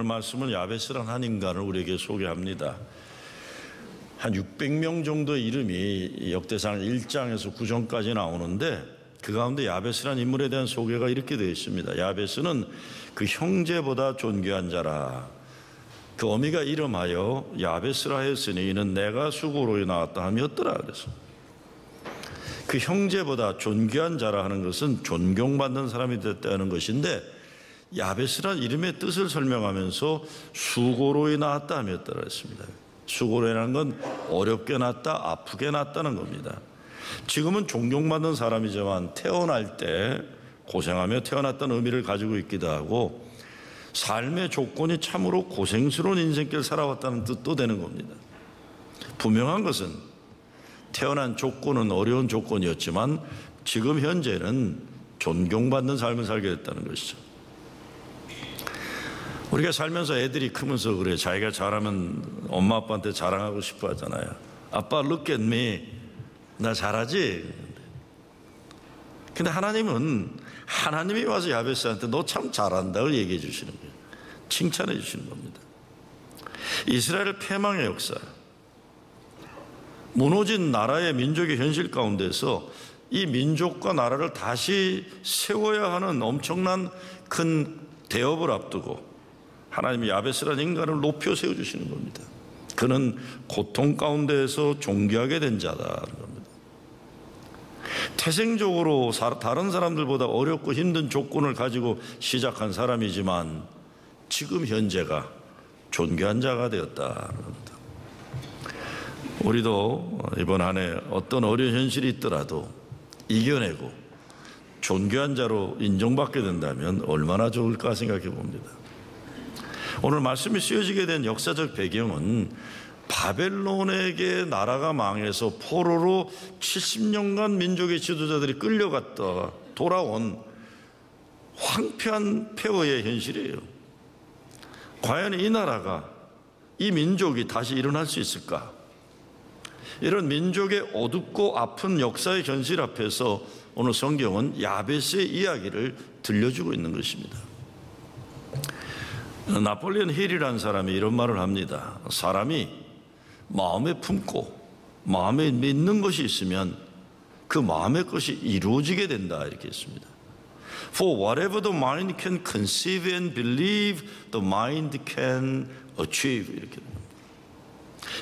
오늘 말씀은 야베스라는 한 인간을 우리에게 소개합니다. 한 600명 정도의 이름이 역대상 1장에서 9장까지 나오는데 그 가운데 야베스라는 인물에 대한 소개가 이렇게 되어 있습니다. 야베스는 그 형제보다 존귀한 자라. 그 어미가 이름하여 야베스라 했으니 이는 내가 수고로 나왔다 함이었더라. 그래서 그 형제보다 존귀한 자라 하는 것은 존경받는 사람이 됐다는 것인데, 야베스란 이름의 뜻을 설명하면서 수고로 나왔다 함이었더라 했습니다. 수고로라는 건 어렵게 낳았다, 아프게 낳았다는 겁니다. 지금은 존경받는 사람이지만 태어날 때 고생하며 태어났다는 의미를 가지고 있기도 하고, 삶의 조건이 참으로 고생스러운 인생길 살아왔다는 뜻도 되는 겁니다. 분명한 것은 태어난 조건은 어려운 조건이었지만 지금 현재는 존경받는 삶을 살게 됐다는 것이죠. 우리가 살면서 애들이 크면서 그래, 자기가 잘하면 엄마 아빠한테 자랑하고 싶어 하잖아요. 아빠 look at me, 나 잘하지? 근데 하나님이 와서 야베스한테 너 참 잘한다고 얘기해 주시는 거예요. 칭찬해 주시는 겁니다. 이스라엘 패망의 역사, 무너진 나라의 민족의 현실 가운데서 이 민족과 나라를 다시 세워야 하는 엄청난 큰 대업을 앞두고 하나님이 야베스라는 인간을 높여 세워주시는 겁니다. 그는 고통 가운데에서 존귀하게 된 자다라는 겁니다. 태생적으로 다른 사람들보다 어렵고 힘든 조건을 가지고 시작한 사람이지만 지금 현재가 존귀한 자가 되었다는 겁니다. 우리도 이번 한 해 어떤 어려운 현실이 있더라도 이겨내고 존귀한 자로 인정받게 된다면 얼마나 좋을까 생각해 봅니다. 오늘 말씀이 쓰여지게 된 역사적 배경은 바벨론에게 나라가 망해서 포로로 70년간 민족의 지도자들이 끌려갔다 돌아온 황폐한 폐허의 현실이에요. 과연 이 나라가, 이 민족이 다시 일어날 수 있을까? 이런 민족의 어둡고 아픈 역사의 현실 앞에서 오늘 성경은 야베스의 이야기를 들려주고 있는 것입니다. 나폴레옹 힐이라는 사람이 이런 말을 합니다. 사람이 마음에 품고 마음에 믿는 것이 있으면 그 마음의 것이 이루어지게 된다, 이렇게 했습니다. For whatever the mind can conceive and believe, the mind can achieve, 이렇게 됩니다.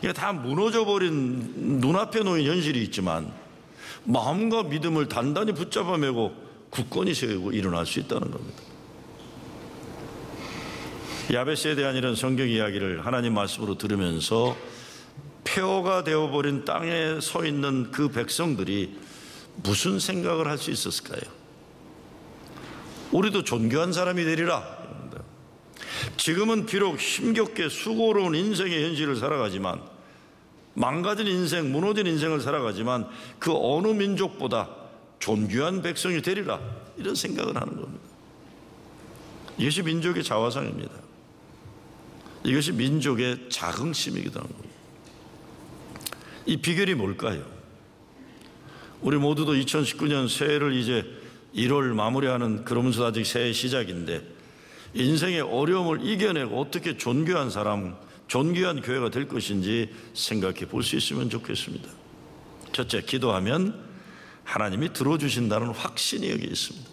그러니까 다 무너져버린 눈앞에 놓인 현실이 있지만 마음과 믿음을 단단히 붙잡아 매고 굳건히 세우고 일어날 수 있다는 겁니다. 야베스에 대한 이런 성경 이야기를 하나님 말씀으로 들으면서 폐허가 되어버린 땅에 서 있는 그 백성들이 무슨 생각을 할 수 있었을까요? 우리도 존귀한 사람이 되리라. 지금은 비록 힘겹게 수고로운 인생의 현실을 살아가지만, 망가진 인생, 무너진 인생을 살아가지만 그 어느 민족보다 존귀한 백성이 되리라, 이런 생각을 하는 겁니다. 이것이 민족의 자화상입니다. 이것이 민족의 자긍심이기도 합니다. 이 비결이 뭘까요? 우리 모두도 2019년 새해를 이제 1월 마무리하는, 그러면서 아직 새해 시작인데 인생의 어려움을 이겨내고 어떻게 존귀한 사람, 존귀한 교회가 될 것인지 생각해 볼 수 있으면 좋겠습니다. 첫째, 기도하면 하나님이 들어주신다는 확신이 여기 있습니다.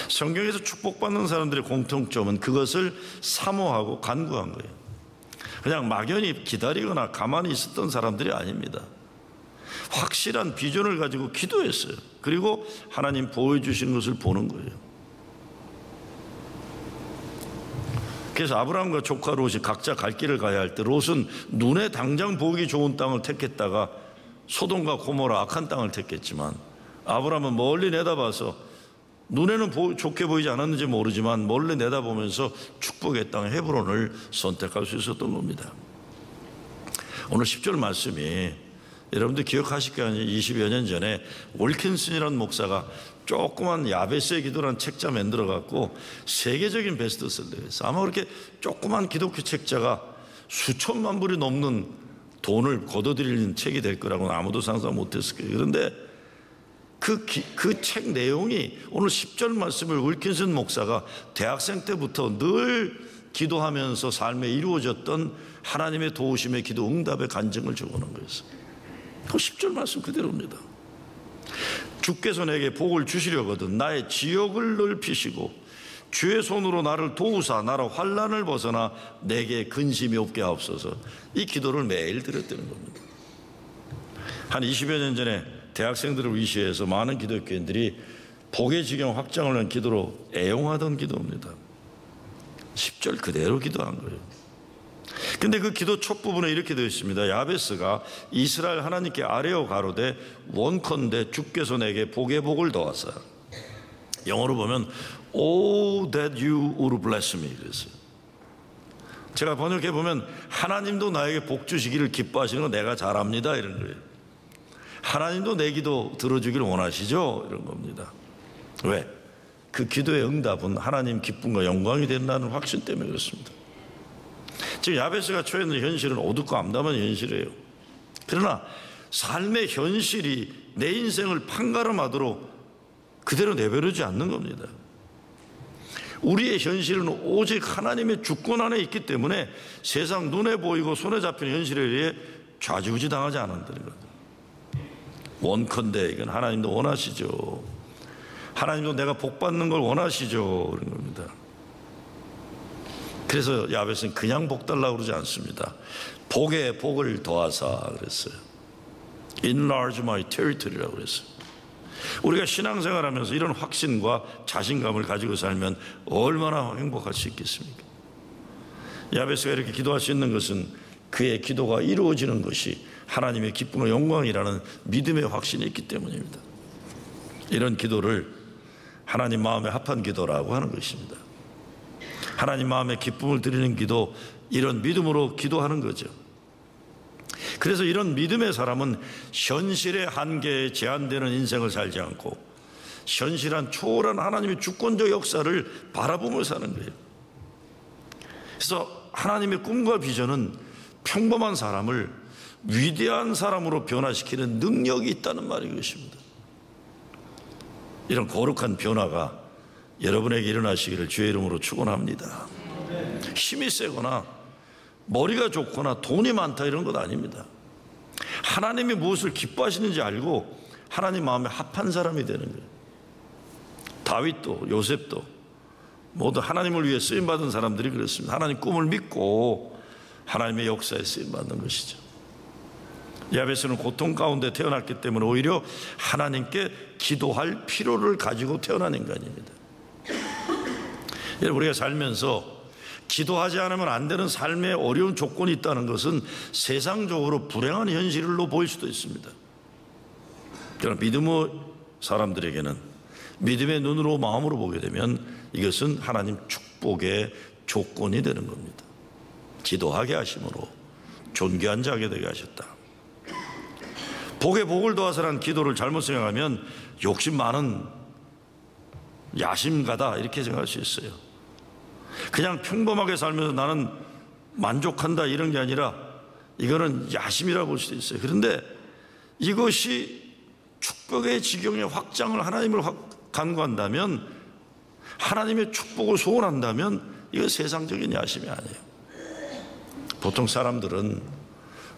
성경에서 축복받는 사람들의 공통점은 그것을 사모하고 간구한 거예요. 그냥 막연히 기다리거나 가만히 있었던 사람들이 아닙니다. 확실한 비전을 가지고 기도했어요. 그리고 하나님 보여주신 것을 보는 거예요. 그래서 아브라함과 조카 롯이 각자 갈 길을 가야 할 때 롯은 눈에 당장 보기 좋은 땅을 택했다가 소돔과 고모라 악한 땅을 택했지만, 아브라함은 멀리 내다봐서 눈에는 좋게 보이지 않았는지 모르지만 멀리 내다보면서 축복의 땅 헤브론을 선택할 수 있었던 겁니다. 오늘 10절 말씀이 여러분들 기억하실 거예요. 20여 년 전에 올킨슨이라는 목사가 조그만 야베스의 기도라는 책자 만들어 갖고 세계적인 베스트셀러였어요. 아마 그렇게 조그만 기독교 책자가 수천만 불이 넘는 돈을 거둬들이는 책이 될 거라고는 아무도 상상 못했을 거예요. 그런데 그 책 내용이 오늘 10절 말씀을 윌킨슨 목사가 대학생 때부터 늘 기도하면서 삶에 이루어졌던 하나님의 도우심의 기도 응답의 간증을 적어놓은 거였어요. 그 10절 말씀 그대로입니다. 주께서 내게 복을 주시려거든 나의 지역을 넓히시고 주의 손으로 나를 도우사 나로 환난을 벗어나 내게 근심이 없게 하옵소서. 이 기도를 매일 드렸다는 겁니다. 한 20여 년 전에 대학생들을 위시해서 많은 기독교인들이 복의 지경 확장을 위한 기도로 애용하던 기도입니다. 10절 그대로 기도한 거예요. 근데 그 기도 첫 부분에 이렇게 되어 있습니다. 야베스가 이스라엘 하나님께 아뢰어 가로되 원컨대 주께서 내게 복의 복을 더하사. 영어로 보면 Oh that you would bless me 그랬어요. 제가 번역해 보면 하나님도 나에게 복 주시기를 기뻐하시는 거 내가 잘합니다 이런 거예요. 하나님도 내 기도 들어주기를 원하시죠 이런 겁니다. 왜? 그 기도의 응답은 하나님 기쁨과 영광이 된다는 확신 때문에 그렇습니다. 지금 야베스가 처해 있는 현실은 어둡고 암담한 현실이에요. 그러나 삶의 현실이 내 인생을 판가름하도록 그대로 내버려두지 않는 겁니다. 우리의 현실은 오직 하나님의 주권 안에 있기 때문에 세상 눈에 보이고 손에 잡히는 현실에 의해 좌지우지 당하지 않는다는 거죠. 원컨대 이건 하나님도 원하시죠. 하나님도 내가 복 받는 걸 원하시죠 그런 겁니다. 그래서 야베스는 그냥 복 달라고 그러지 않습니다. 복에 복을 더하사 그랬어요. Enlarge my territory라고 그랬어요. 우리가 신앙생활하면서 이런 확신과 자신감을 가지고 살면 얼마나 행복할 수 있겠습니까? 야베스가 이렇게 기도할 수 있는 것은 그의 기도가 이루어지는 것이 하나님의 기쁨과 영광이라는 믿음의 확신이 있기 때문입니다. 이런 기도를 하나님 마음에 합한 기도라고 하는 것입니다. 하나님 마음에 기쁨을 드리는 기도, 이런 믿음으로 기도하는 거죠. 그래서 이런 믿음의 사람은 현실의 한계에 제한되는 인생을 살지 않고 현실한 초월한 하나님의 주권적 역사를 바라보며 사는 거예요. 그래서 하나님의 꿈과 비전은 평범한 사람을 위대한 사람으로 변화시키는 능력이 있다는 말이 것입니다. 이런 거룩한 변화가 여러분에게 일어나시기를 주의 이름으로 축원합니다. 힘이 세거나 머리가 좋거나 돈이 많다 이런 것 아닙니다. 하나님이 무엇을 기뻐하시는지 알고 하나님 마음에 합한 사람이 되는 거예요. 다윗도 요셉도 모두 하나님을 위해 쓰임받은 사람들이 그렇습니다. 하나님 꿈을 믿고 하나님의 역사에 쓰임받는 것이죠. 야베스는 고통 가운데 태어났기 때문에 오히려 하나님께 기도할 필요를 가지고 태어난 인간입니다. 우리가 살면서 기도하지 않으면 안 되는 삶의 어려운 조건이 있다는 것은 세상적으로 불행한 현실로 보일 수도 있습니다. 그러나 믿음의 사람들에게는 믿음의 눈으로 마음으로 보게 되면 이것은 하나님 축복의 조건이 되는 겁니다. 기도하게 하심으로 존귀한 자게 되게 하셨다. 복에 복을 더하사라는 기도를 잘못 생각하면 욕심 많은 야심가다 이렇게 생각할 수 있어요. 그냥 평범하게 살면서 나는 만족한다 이런 게 아니라 이거는 야심이라고 볼 수도 있어요. 그런데 이것이 축복의 지경의 확장을 하나님을 간구한다면, 하나님의 축복을 소원한다면 이건 세상적인 야심이 아니에요. 보통 사람들은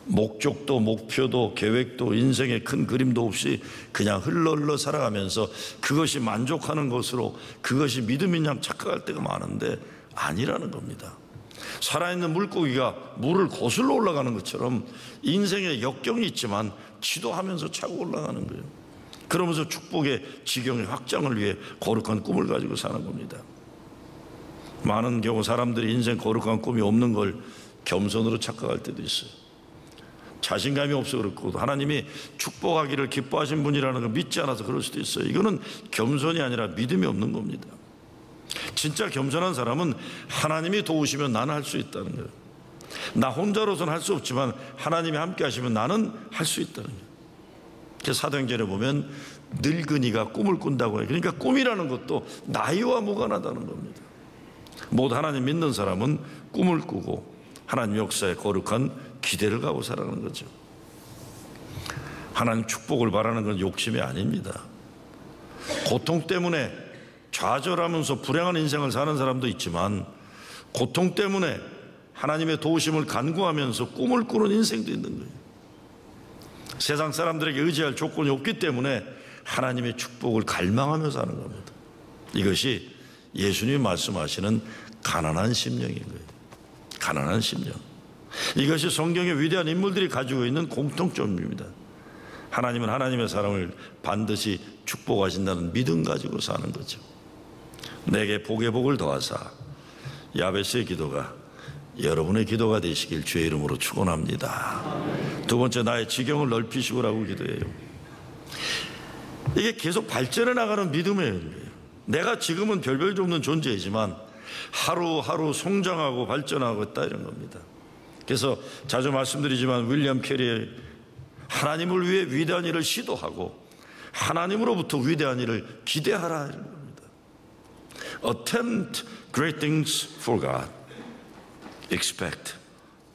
목적도 목표도 계획도 인생의 큰 그림도 없이 그냥 흘러 살아가면서 그것이 만족하는 것으로, 그것이 믿음인 양 착각할 때가 많은데 아니라는 겁니다. 살아있는 물고기가 물을 거슬러 올라가는 것처럼 인생에 역경이 있지만 지도하면서 차고 올라가는 거예요. 그러면서 축복의 지경의 확장을 위해 거룩한 꿈을 가지고 사는 겁니다. 많은 경우 사람들이 인생 거룩한 꿈이 없는 걸 겸손으로 착각할 때도 있어요. 자신감이 없어 그렇고 하나님이 축복하기를 기뻐하신 분이라는 걸 믿지 않아서 그럴 수도 있어요. 이거는 겸손이 아니라 믿음이 없는 겁니다. 진짜 겸손한 사람은 하나님이 도우시면 나는 할 수 있다는 거예요. 나 혼자로서는 할 수 없지만 하나님이 함께 하시면 나는 할 수 있다는 거예요. 그래서 사도행전에 보면 늙은이가 꿈을 꾼다고 해요. 그러니까 꿈이라는 것도 나이와 무관하다는 겁니다. 모두 하나님 믿는 사람은 꿈을 꾸고 하나님 역사에 거룩한 기대를 가고 살아가는 거죠. 하나님 축복을 바라는 건 욕심이 아닙니다. 고통 때문에 좌절하면서 불행한 인생을 사는 사람도 있지만 고통 때문에 하나님의 도우심을 간구하면서 꿈을 꾸는 인생도 있는 거예요. 세상 사람들에게 의지할 조건이 없기 때문에 하나님의 축복을 갈망하며 사는 겁니다. 이것이 예수님이 말씀하시는 가난한 심령인 거예요. 가난한 심령. 이것이 성경의 위대한 인물들이 가지고 있는 공통점입니다. 하나님은 하나님의 사람을 반드시 축복하신다는 믿음 가지고 사는 거죠. 내게 복의 복을 더하사. 야베스의 기도가 여러분의 기도가 되시길 주의 이름으로 축원합니다. 두 번째, 나의 지경을 넓히시고라고 기도해요. 이게 계속 발전해 나가는 믿음이에요. 내가 지금은 별별도 없는 존재이지만 하루하루 성장하고 발전하고 있다, 이런 겁니다. 그래서 자주 말씀드리지만 윌리엄 캐리의 하나님을 위해 위대한 일을 시도하고 하나님으로부터 위대한 일을 기대하라, 이런 겁니다. Attempt great things for God. Expect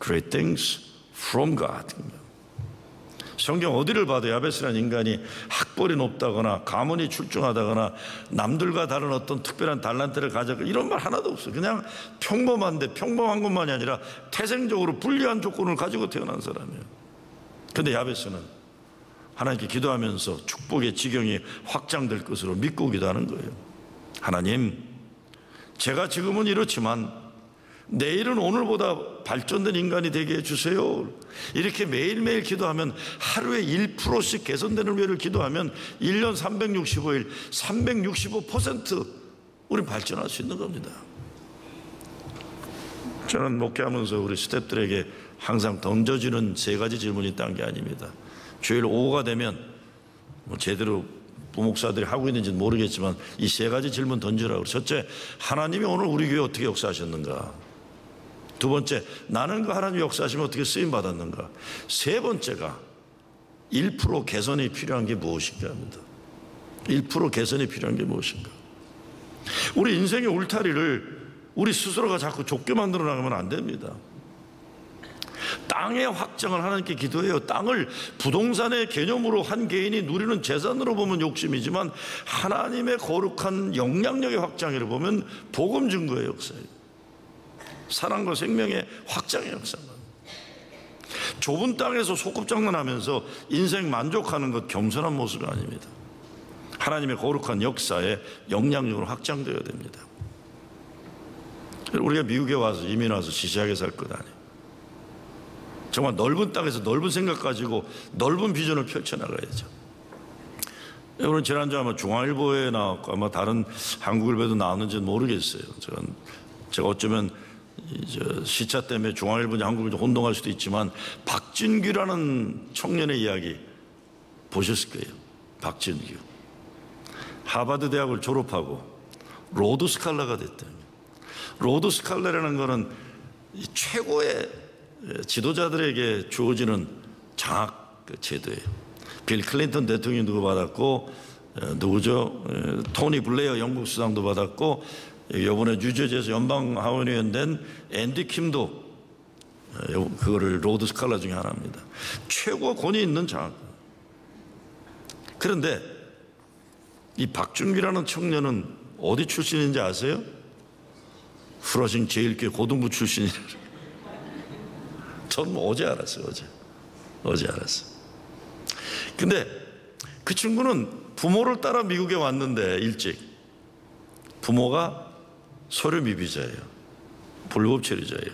great things from God. 성경 어디를 봐도 야베스라는 인간이 학벌이 높다거나 가문이 출중하다거나 남들과 다른 어떤 특별한 달란트를 가졌고 이런 말 하나도 없어요. 그냥 평범한데, 평범한 것만이 아니라 태생적으로 불리한 조건을 가지고 태어난 사람이에요. 그런데 야베스는 하나님께 기도하면서 축복의 지경이 확장될 것으로 믿고 기도하는 거예요. 하나님, 제가 지금은 이렇지만 내일은 오늘보다 발전된 인간이 되게 해주세요. 이렇게 매일매일 기도하면, 하루에 1%씩 개선되는 위를 기도하면 1년 365일 365% 우리 발전할 수 있는 겁니다. 저는 목회하면서 우리 스태프들에게 항상 던져지는 세 가지 질문이 있다는 게 아닙니다. 주일 오후가 되면 제대로 부목사들이 하고 있는지는 모르겠지만 이 세 가지 질문 던지라고. 첫째, 하나님이 오늘 우리 교회 어떻게 역사하셨는가? 두 번째, 나는 그 하나님 역사하시면 어떻게 쓰임 받았는가? 세 번째가 1% 개선이 필요한 게 무엇인가 합니다. 1% 개선이 필요한 게 무엇인가? 우리 인생의 울타리를 우리 스스로가 자꾸 좁게 만들어 나가면 안 됩니다. 땅의 확장을 하나님께 기도해요. 땅을 부동산의 개념으로 한 개인이 누리는 재산으로 보면 욕심이지만 하나님의 거룩한 영향력의 확장을 보면 복음 증거의 역사예요. 사랑과 생명의 확장의 역사가. 좁은 땅에서 소꿉장난하면서 인생 만족하는 것 겸손한 모습이 아닙니다. 하나님의 거룩한 역사에 영향력으로 확장되어야 됩니다. 우리가 미국에 와서 이민 와서 시시하게 살 것 아니에요. 정말 넓은 땅에서 넓은 생각 가지고 넓은 비전을 펼쳐나가야죠. 여러분, 지난주에 아마 중앙일보에 나왔고 아마 다른 한국일보에도 나왔는지는 모르겠어요. 제가 어쩌면 시차 때문에 중앙일보나 한국일보 혼동할 수도 있지만 박진규라는 청년의 이야기 보셨을 거예요. 박진규. 하버드 대학을 졸업하고 로드 스칼라가 됐대요. 로드 스칼라라는 것은 최고의 지도자들에게 주어지는 장학 제도예요. 빌 클린턴 대통령이 누구 받았고, 누구죠? 토니 블레어 영국 수상도 받았고, 이번에 뉴저지에서 연방 하원의원 된 앤디 킴도 그거를 로드 스칼라 중에 하나입니다. 최고 권위 있는 장학. 그런데 이 박준규라는 청년은 어디 출신인지 아세요? 프러싱 제1교 고등부 출신이라고. 전 어제 알았어요. 어제 알았어요. 근데 그 친구는 부모를 따라 미국에 왔는데 일찍 부모가 서류 미비자예요. 불법 체류자예요.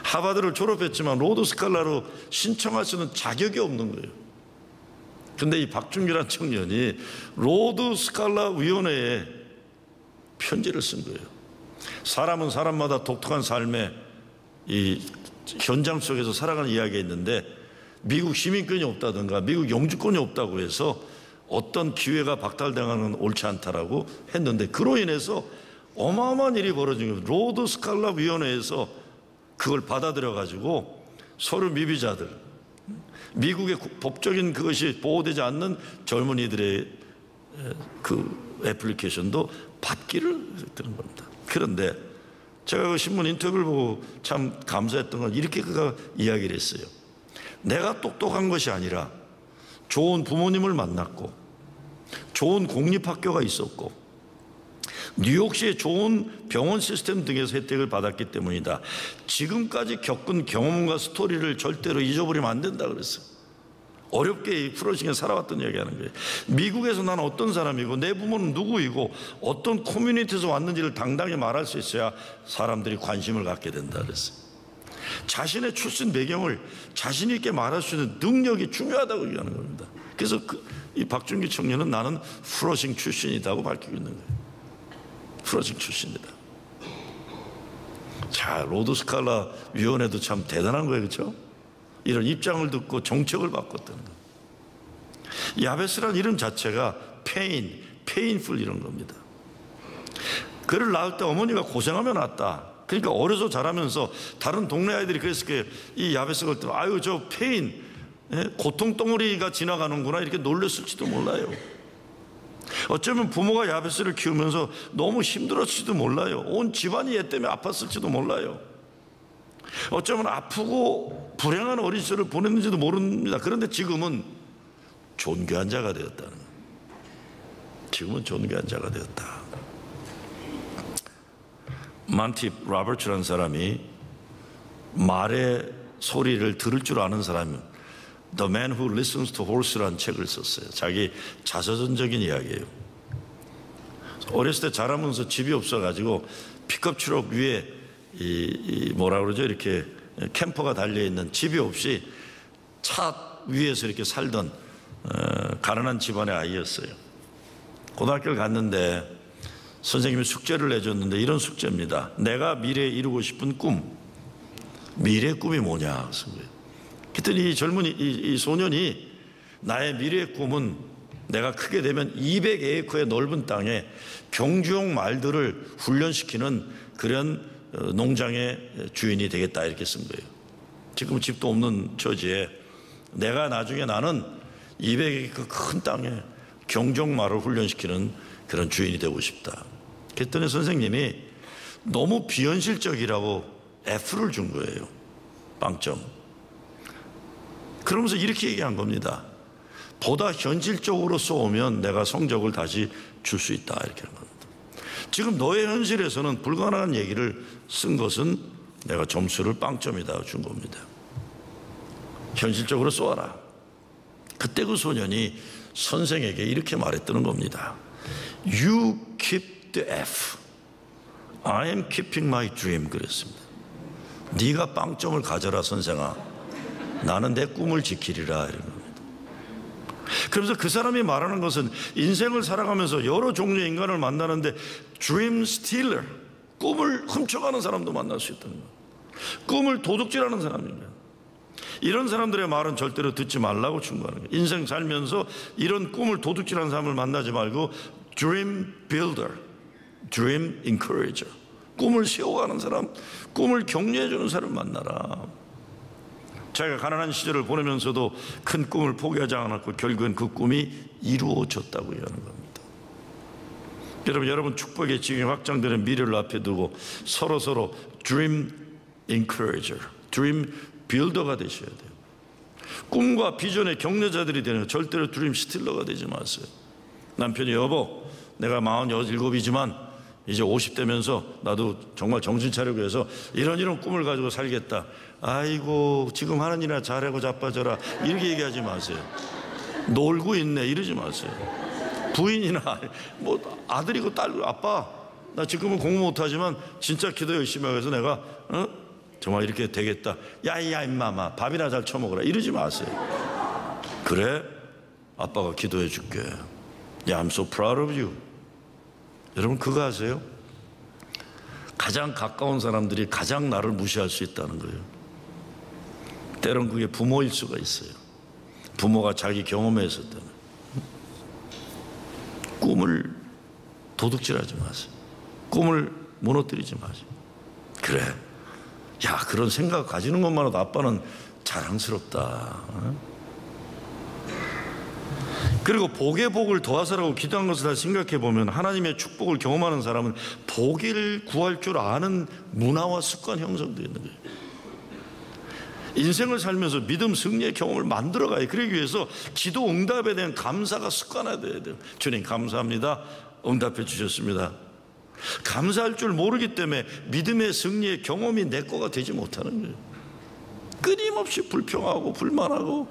하버드를 졸업했지만 로드 스칼라로 신청할 수 있는 자격이 없는 거예요. 근데 이 박준규라는 청년이 로드 스칼라 위원회에 편지를 쓴 거예요. 사람은 사람마다 독특한 삶의 이 현장 속에서 살아가는 이야기가 있는데 미국 시민권이 없다든가 미국 영주권이 없다고 해서 어떤 기회가 박탈당하는 건 옳지 않다라고 했는데 그로 인해서 어마어마한 일이 벌어진 거예요. 로드 스칼라 위원회에서 그걸 받아들여 가지고 서류 미비자들, 미국의 법적인 그것이 보호되지 않는 젊은이들의 그 애플리케이션도 받기를 드는 겁니다. 그런데 제가 그 신문 인터뷰를 보고 참 감사했던 건 이렇게 그가 이야기를 했어요. 내가 똑똑한 것이 아니라 좋은 부모님을 만났고 좋은 공립학교가 있었고 뉴욕시의 좋은 병원 시스템 등에서 혜택을 받았기 때문이다. 지금까지 겪은 경험과 스토리를 절대로 잊어버리면 안 된다 그랬어요. 어렵게 프로싱에 살아왔던 이야기하는 거예요. 미국에서 나는 어떤 사람이고 내 부모는 누구이고 어떤 커뮤니티에서 왔는지를 당당히 말할 수 있어야 사람들이 관심을 갖게 된다 그랬어요. 자신의 출신 배경을 자신 있게 말할 수 있는 능력이 중요하다고 얘기하는 겁니다. 그래서 이 박준기 청년은 나는 프로싱 출신이다고 밝히고 있는 거예요. 프로싱 출신이다. 자, 로드 스칼라 위원회도 참 대단한 거예요, 그렇죠? 이런 입장을 듣고 정책을 바꿨다는 거예요. 야베스라는 이름 자체가 painful 이런 겁니다. 그를 낳을 때 어머니가 고생하며 낳았다. 그러니까 어려서 자라면서 다른 동네 아이들이 그랬을 거예요. 이 야베스가 올 때 아유 저 페인, 고통 덩어리가 지나가는구나 이렇게 놀랐을지도 몰라요. 어쩌면 부모가 야베스를 키우면서 너무 힘들었을지도 몰라요. 온 집안이 얘 때문에 아팠을지도 몰라요. 어쩌면 아프고 불행한 어린 시절을 보냈는지도 모릅니다. 그런데 지금은 존귀한 자가 되었다는 거예요. 지금은 존귀한 자가 되었다. 만티 로버츠라는 사람이 말의 소리를 들을 줄 아는 사람은 The Man Who Listens to Horse라는 책을 썼어요. 자기 자서전적인 이야기예요. 어렸을 때 자라면서 집이 없어가지고 픽업 트럭 위에 뭐라 그러죠? 이렇게 캠퍼가 달려있는 집이 없이 차 위에서 이렇게 살던 가난한 집안의 아이였어요. 고등학교를 갔는데 선생님이 숙제를 내줬는데 이런 숙제입니다. 내가 미래에 이루고 싶은 꿈, 미래의 꿈이 뭐냐 쓴 거예요. 그랬더니 이 소년이 나의 미래의 꿈은 내가 크게 되면 200에이커의 넓은 땅에 경주용 말들을 훈련시키는 그런 농장의 주인이 되겠다 이렇게 쓴 거예요. 지금 집도 없는 처지에 내가 나중에 나는 200에이커 큰 땅에 경주용 말을 훈련시키는 그런 주인이 되고 싶다. 그랬더니 선생님이 너무 비현실적이라고 F를 준 거예요. 빵점. 그러면서 이렇게 얘기한 겁니다. 보다 현실적으로 쏘면 내가 성적을 다시 줄 수 있다 이렇게 하는 겁니다. 지금 너의 현실에서는 불가능한 얘기를 쓴 것은 내가 점수를 빵점이다 준 겁니다. 현실적으로 쏘아라. 그때 그 소년이 선생에게 이렇게 말했다는 겁니다. You keep the F. I am keeping my dream. 그랬습니다. 네가 빵점을 가져라 선생아. 나는 내 꿈을 지키리라 이런 겁니다. 그러면서 그 사람이 말하는 것은 인생을 살아가면서 여러 종류의 인간을 만나는데 dream stealer, 꿈을 훔쳐가는 사람도 만날 수 있다는 거예요. 꿈을 도둑질하는 사람입니다. 이런 사람들의 말은 절대로 듣지 말라고 충고하는 거예요. 인생 살면서 이런 꿈을 도둑질하는 사람을 만나지 말고 dream builder, dream encourager, 꿈을 세워가는 사람, 꿈을 격려해주는 사람을 만나라. 자기가 가난한 시절을 보내면서도 큰 꿈을 포기하지 않았고 결국엔 그 꿈이 이루어졌다고 하는 겁니다. 여러분 축복의 지경이 확장되는 미래를 앞에 두고 서로 dream encourager, dream builder가 되셔야 돼요. 꿈과 비전의 격려자들이 되는 거예요. 절대로 dream stealer가 되지 마세요. 남편이 여보 내가 47이지만 이제 50대면서 나도 정말 정신 차리고 해서 이런 꿈을 가지고 살겠다. 아이고 지금 하는 일이나 잘하고 자빠져라 이렇게 얘기하지 마세요. 놀고 있네 이러지 마세요. 부인이나 뭐 아들이고 딸이고 아빠 나 지금은 공부 못하지만 진짜 기도 열심히 하고 해서 내가 정말 이렇게 되겠다. 야야 임마마 밥이나 잘 처먹어라 이러지 마세요. 그래? 아빠가 기도해 줄게. Yeah, I'm so proud of you. 여러분 그거 아세요? 가장 가까운 사람들이 가장 나를 무시할 수 있다는 거예요. 때론 그게 부모일 수가 있어요. 부모가 자기 경험에 있었다면 꿈을 도둑질하지 마세요. 꿈을 무너뜨리지 마세요. 그래 야 그런 생각 가지는 것만으로도 아빠는 자랑스럽다. 그리고 복의 복을 더하사라고 기도한 것을 다 생각해 보면 하나님의 축복을 경험하는 사람은 복을 구할 줄 아는 문화와 습관 형성되어 있는 거예요. 인생을 살면서 믿음 승리의 경험을 만들어가요. 그러기 위해서 기도 응답에 대한 감사가 습관화되어야 돼요. 주님 감사합니다. 응답해 주셨습니다. 감사할 줄 모르기 때문에 믿음의 승리의 경험이 내 거가 되지 못하는 거예요. 끊임없이 불평하고 불만하고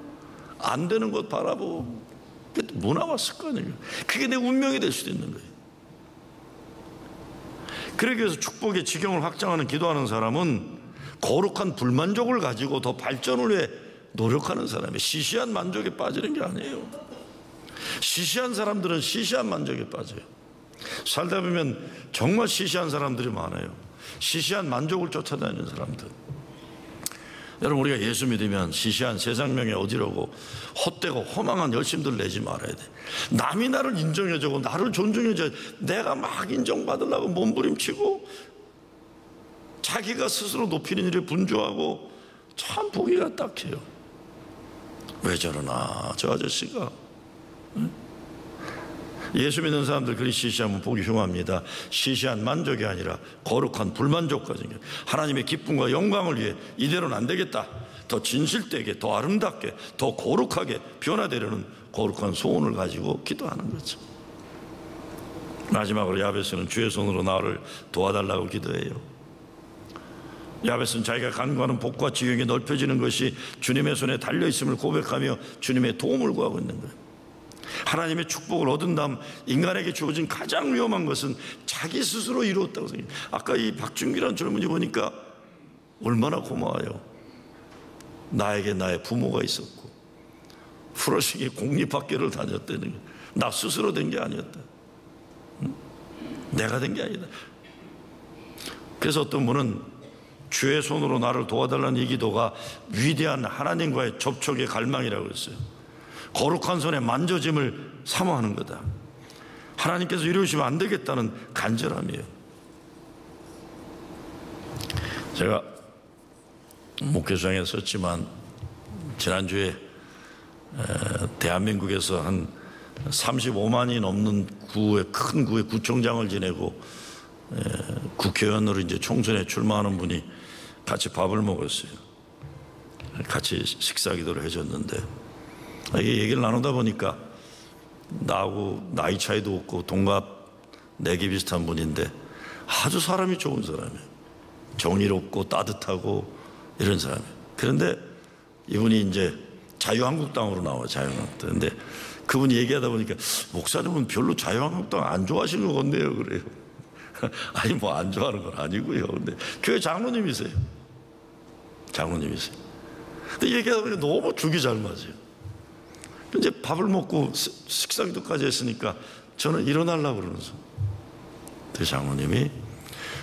안 되는 것 바라보고 문화와 습관이에요. 그게 내 운명이 될 수도 있는 거예요. 그러기 위해서 축복의 지경을 확장하는 기도하는 사람은 거룩한 불만족을 가지고 더 발전을 위해 노력하는 사람이에요. 시시한 만족에 빠지는 게 아니에요. 시시한 사람들은 시시한 만족에 빠져요. 살다 보면 정말 시시한 사람들이 많아요. 시시한 만족을 쫓아다니는 사람들. 여러분, 우리가 예수 믿으면 시시한 세상명에 얻으려고 헛되고 허망한 열심들 내지 말아야 돼. 남이 나를 인정해주고 나를 존중해줘야 내가 막 인정받으려고 몸부림치고 자기가 스스로 높이는 일에 분주하고 참 보기가 딱해요. 왜 저러나 저 아저씨가. 예수 믿는 사람들 그리 시시하면 보기 흉합니다. 시시한 만족이 아니라 거룩한 불만족까지. 하나님의 기쁨과 영광을 위해 이대로는 안 되겠다. 더 진실되게, 더 아름답게, 더 거룩하게 변화되려는 거룩한 소원을 가지고 기도하는 거죠. 마지막으로 야베스는 주의 손으로 나를 도와달라고 기도해요. 야베스는 자기가 간구하는 복과 지경이 넓혀지는 것이 주님의 손에 달려있음을 고백하며 주님의 도움을 구하고 있는 거예요. 하나님의 축복을 얻은 다음 인간에게 주어진 가장 위험한 것은 자기 스스로 이루었다고 생각해요. 아까 이 박준기라는 젊은이 보니까 얼마나 고마워요. 나에게 나의 부모가 있었고 프로식이 공립학교를 다녔다는 게 나 스스로 된 게 아니었다. 내가 된 게 아니다. 그래서 어떤 분은 주의 손으로 나를 도와달라는 이 기도가 위대한 하나님과의 접촉의 갈망이라고 했어요. 거룩한 손에 만져짐을 사모하는 거다. 하나님께서 이루시면 안 되겠다는 간절함이에요. 제가 목회수양에 썼지만 지난주에 대한민국에서 한 35만이 넘는 큰 구의 구청장을 지내고 국회의원으로 이제 총선에 출마하는 분이 같이 밥을 먹었어요. 같이 식사 기도를 해줬는데 이게 얘기를 나누다 보니까 나하고 나이 차이도 없고 동갑 내기 비슷한 분인데 아주 사람이 좋은 사람이에요. 정의롭고 따뜻하고 이런 사람이에요. 그런데 이분이 이제 자유한국당으로 나와요. 자유한국당. 근데 그분이 얘기하다 보니까 목사님은 별로 자유한국당 안 좋아하시는 것 같네요. 그래요. 아니 뭐 안 좋아하는 건 아니고요. 근데 교회 장로님이세요. 장로님이세요. 근데 얘기하다 보니까 너무 죽이 잘 맞아요. 이제 밥을 먹고 식사기도까지 했으니까 저는 일어나려고 그러면서 그 장로님이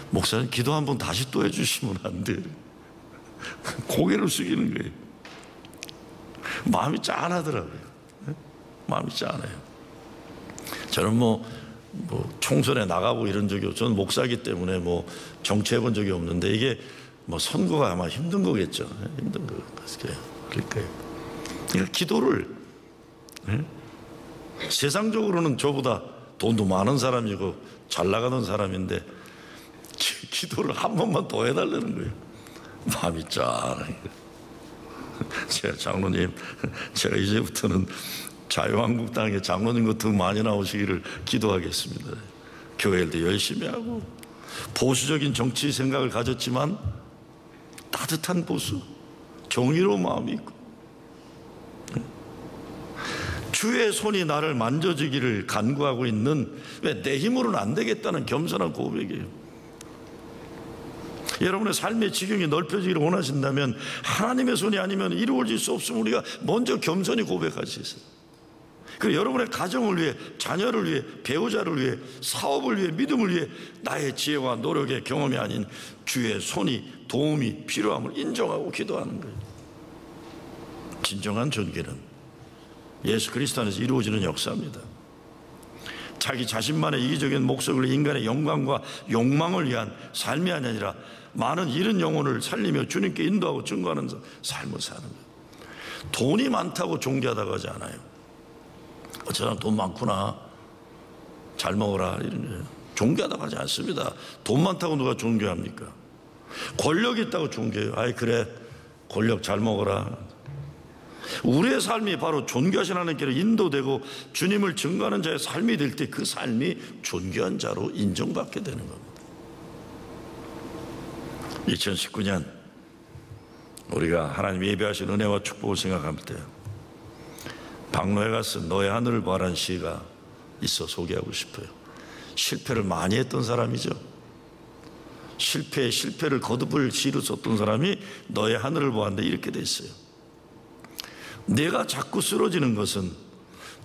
목사님 기도 한번 다시 또 해주시면 안 돼요. 고개를 숙이는 거예요. 마음이 짠하더라고요. 마음이 짠해요. 저는 뭐 총선에 나가고 이런 적이 없고 저는 목사이기 때문에 뭐 정치해본 적이 없는데 이게 뭐 선거가 아마 힘든 거겠죠. 힘든 거 그러니까요. 그러니까 기도를 세상적으로는 저보다 돈도 많은 사람이고 잘 나가는 사람인데 기도를 한 번만 더 해달라는 거예요. 마음이 짠해요. 제가 장로님, 제가 이제부터는 자유한국당의 장로님과 더 많이 나오시기를 기도하겠습니다. 교회일도 열심히 하고 보수적인 정치 생각을 가졌지만 따뜻한 보수, 정의로운 마음이 있고 주의 손이 나를 만져주기를 간구하고 있는 왜 내 힘으로는 안 되겠다는 겸손한 고백이에요. 여러분의 삶의 지경이 넓혀지기를 원하신다면 하나님의 손이 아니면 이루어질 수 없으면 우리가 먼저 겸손히 고백할 수 있어요. 그리고 여러분의 가정을 위해, 자녀를 위해, 배우자를 위해, 사업을 위해, 믿음을 위해 나의 지혜와 노력의 경험이 아닌 주의 손이 도움이 필요함을 인정하고 기도하는 거예요. 진정한 존귀는 예수 그리스도 안에서 이루어지는 역사입니다. 자기 자신만의 이기적인 목적을 인간의 영광과 욕망을 위한 삶이 아니라 많은 잃은 영혼을 살리며 주님께 인도하고 증거하는 삶을 사는 거예요. 돈이 많다고 존귀하다고 하지 않아요. 저 사람 돈 많구나, 잘 먹어라 이런 거예요. 존귀하다고 하지 않습니다. 돈 많다고 누가 존귀합니까? 권력이 있다고 존귀해요. 아이 그래 권력 잘 먹어라. 우리의 삶이 바로 존귀하신 하나님께로 인도되고 주님을 증거하는 자의 삶이 될 때 그 삶이 존귀한 자로 인정받게 되는 겁니다. 2019년 우리가 하나님 예배하신 은혜와 축복을 생각할 때 박노해 가서 너의 하늘을 바라는 시가 있어 소개하고 싶어요. 실패를 많이 했던 사람이죠. 실패를 거듭을 시로 썼던 사람이 너의 하늘을 보았는데 이렇게 돼 있어요. 내가 자꾸 쓰러지는 것은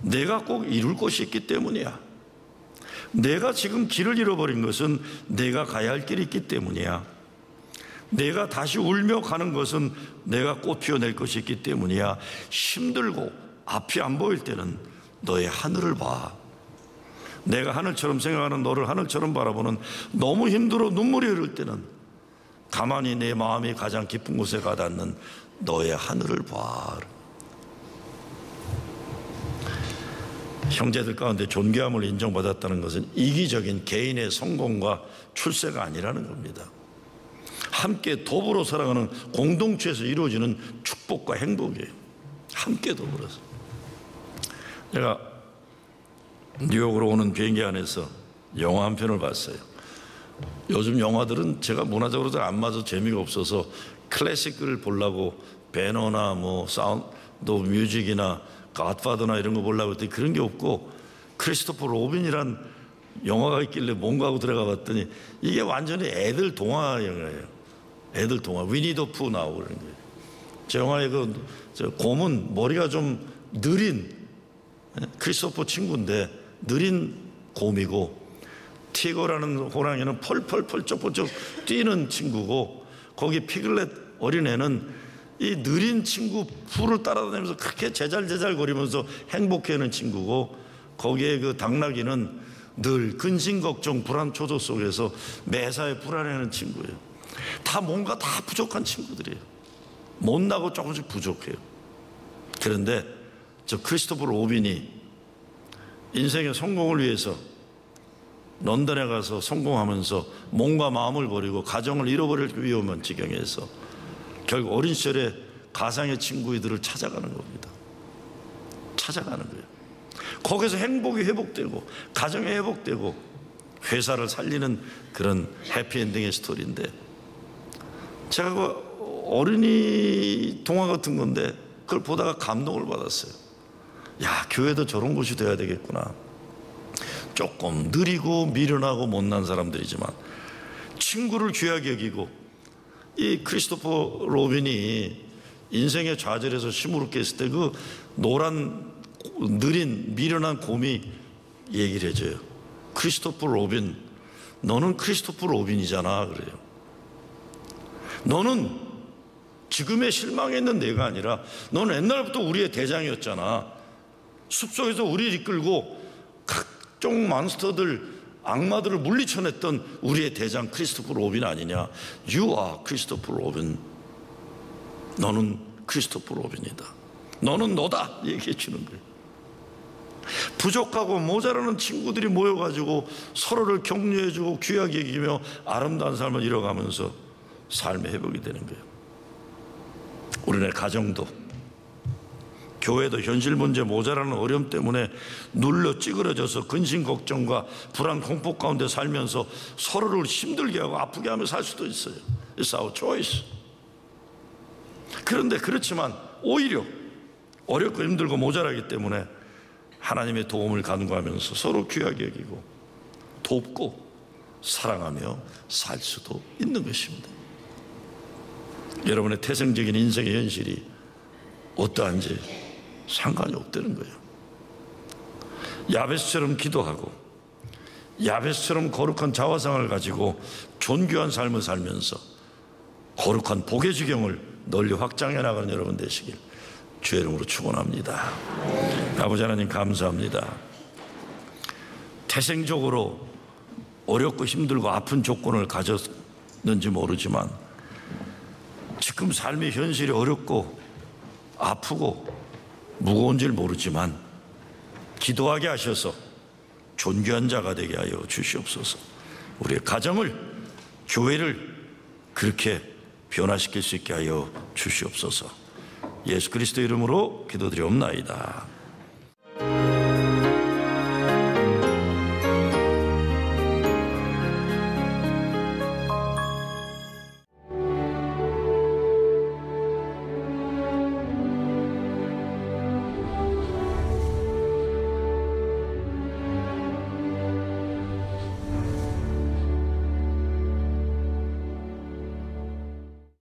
내가 꼭 이룰 곳이 있기 때문이야. 내가 지금 길을 잃어버린 것은 내가 가야 할 길이 있기 때문이야. 내가 다시 울며 가는 것은 내가 꽃 피워낼 것이 있기 때문이야. 힘들고 앞이 안 보일 때는 너의 하늘을 봐. 내가 하늘처럼 생각하는 너를 하늘처럼 바라보는, 너무 힘들어 눈물이 흐를 때는 가만히 내 마음이 가장 깊은 곳에 가닿는 너의 하늘을 봐. 형제들 가운데 존귀함을 인정받았다는 것은 이기적인 개인의 성공과 출세가 아니라는 겁니다. 함께 더불어 살아가는 공동체에서 이루어지는 축복과 행복이에요. 함께 더불어서. 제가 뉴욕으로 오는 비행기 안에서 영화 한 편을 봤어요. 요즘 영화들은 제가 문화적으로 잘 안 맞아 재미가 없어서 클래식을 보려고 배너나 뭐 사운드 오브 뮤직이나 갓파더나 이런 거 보려고 했더니 그런 게 없고 크리스토퍼 로빈이란 영화가 있길래 뭔가 하고 들어가 봤더니 이게 완전히 애들 동화 영화예요. 애들 동화. 위니 더 푸 나오고 그런 거예요. 저 영화의 저 곰은 머리가 좀 느린 크리스토퍼 친구인데 느린 곰이고, 티거라는 호랑이는 펄펄펄 쩍쩍 뛰는 친구고, 거기 피글렛 어린애는 이 느린 친구 풀을 따라다니면서 그렇게 제잘제잘 거리면서 행복해하는 친구고, 거기에 그 당나귀는 늘 근심 걱정 불안 초조 속에서 매사에 불안해하는 친구예요. 다 뭔가 다 부족한 친구들이에요. 못나고 조금씩 부족해요. 그런데 저 크리스토퍼 로빈이 인생의 성공을 위해서 런던에 가서 성공하면서 몸과 마음을 버리고 가정을 잃어버릴 위험한 지경에서 결국 어린 시절에 가상의 친구들을 찾아가는 겁니다. 찾아가는 거예요. 거기서 행복이 회복되고 가정이 회복되고 회사를 살리는 그런 해피엔딩의 스토리인데, 제가 그 어린이 동화 같은 건데 그걸 보다가 감동을 받았어요. 야, 교회도 저런 곳이 돼야 되겠구나. 조금 느리고 미련하고 못난 사람들이지만 친구를 귀하게 여기고, 이 크리스토퍼 로빈이 인생의 좌절에서 시무룩해 있을 때 그 노란 느린 미련한 곰이 얘기를 해줘요. 크리스토퍼 로빈, 너는 크리스토퍼 로빈이잖아. 그래요. 너는 지금의 실망에 있는 내가 아니라 너는 옛날부터 우리의 대장이었잖아. 숲속에서 우리를 이끌고 각종 몬스터들, 악마들을 물리쳐냈던 우리의 대장 크리스토퍼 로빈 아니냐. You are 크리스토퍼 로빈. 너는 크리스토퍼 로빈이다. 너는 너다. 얘기해 주는 거예요. 부족하고 모자라는 친구들이 모여가지고 서로를 격려해주고 귀하게 여기며 아름다운 삶을 이뤄가면서 삶의 회복이 되는 거예요. 우리네 가정도, 교회도 현실 문제, 모자라는 어려움 때문에 눌려 찌그러져서 근심 걱정과 불안 공포 가운데 살면서 서로를 힘들게 하고 아프게 하며 살 수도 있어요. It's our choice. 그런데 그렇지만 오히려 어렵고 힘들고 모자라기 때문에 하나님의 도움을 간구하면서 서로 귀하게 여기고 돕고 사랑하며 살 수도 있는 것입니다. 여러분의 태생적인 인생의 현실이 어떠한지 상관이 없다는 거예요. 야베스처럼 기도하고 야베스처럼 거룩한 자화상을 가지고 존귀한 삶을 살면서 거룩한 복의 지경을 널리 확장해 나가는 여러분 되시길 주의 이름으로 축원합니다. 아버지 하나님 감사합니다. 태생적으로 어렵고 힘들고 아픈 조건을 가졌는지 모르지만 지금 삶의 현실이 어렵고 아프고 무거운 줄 모르지만 기도하게 하셔서 존귀한 자가 되게 하여 주시옵소서. 우리의 가정을, 교회를 그렇게 변화시킬 수 있게 하여 주시옵소서. 예수 그리스도 이름으로 기도드리옵나이다.